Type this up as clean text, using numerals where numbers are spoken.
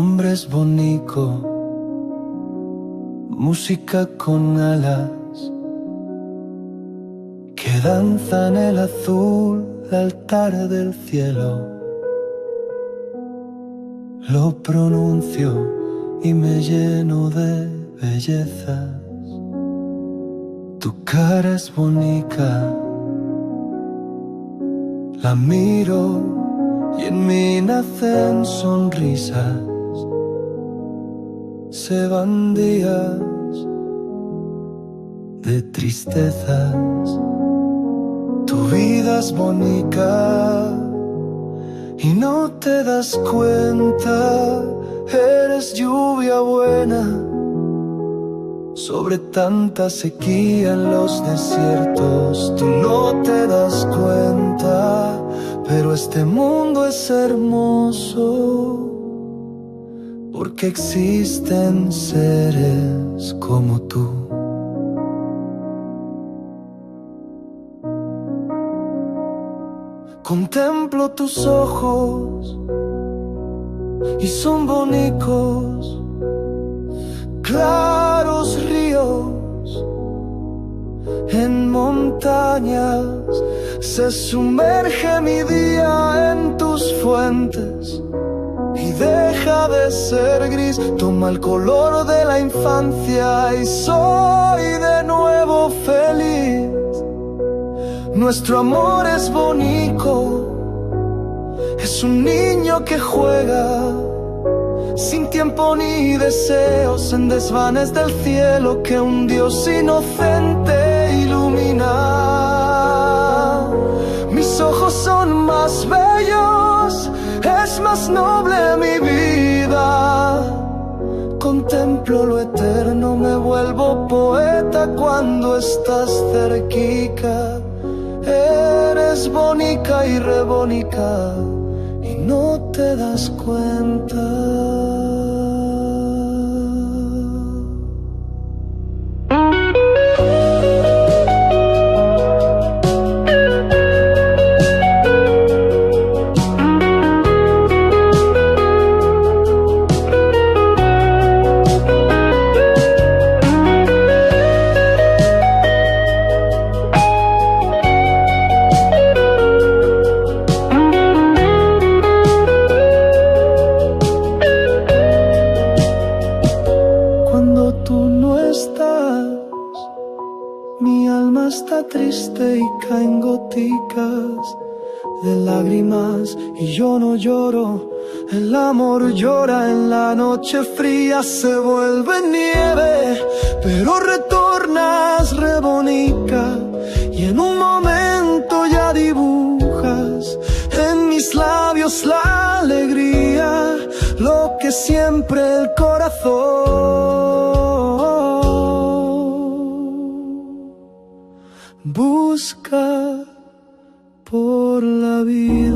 nombre es Bonico, música con alas que danza en el azul altar del cielo. Lo pronuncio y me lleno de bellezas. Tu cara es bonita, la miro y en mí nacen sonrisas. Se van días de tristezas. Tu vida es bonita y no te das cuenta. Eres lluvia buena sobre tanta sequía en los desiertos. Tú no te das cuenta, pero este mundo es hermoso porque existen seres como tú. Contemplo tus ojos y son bonitos, claros ríos en montañas. Se sumerge mi día en tus fuentes y deja de ser gris. Toma el color de la infancia y soy de nuevo feliz. Nuestro amor es bonito, es un niño que juega sin tiempo ni deseos en desvanes del cielo que un Dios inocente ilumina. Mis ojos son más bellos, es más noble mi vida. Contemplo lo eterno, me vuelvo poeta cuando estás cerquica. Eres bonita y re bonita y no te das cuenta. Mi alma está triste y caen goticas de lágrimas y yo no lloro. El amor llora en la noche fría, se vuelve nieve, pero retornas re bonita y en un momento ya dibujas en mis labios la alegría, lo que siempre el corazón busca por la vida.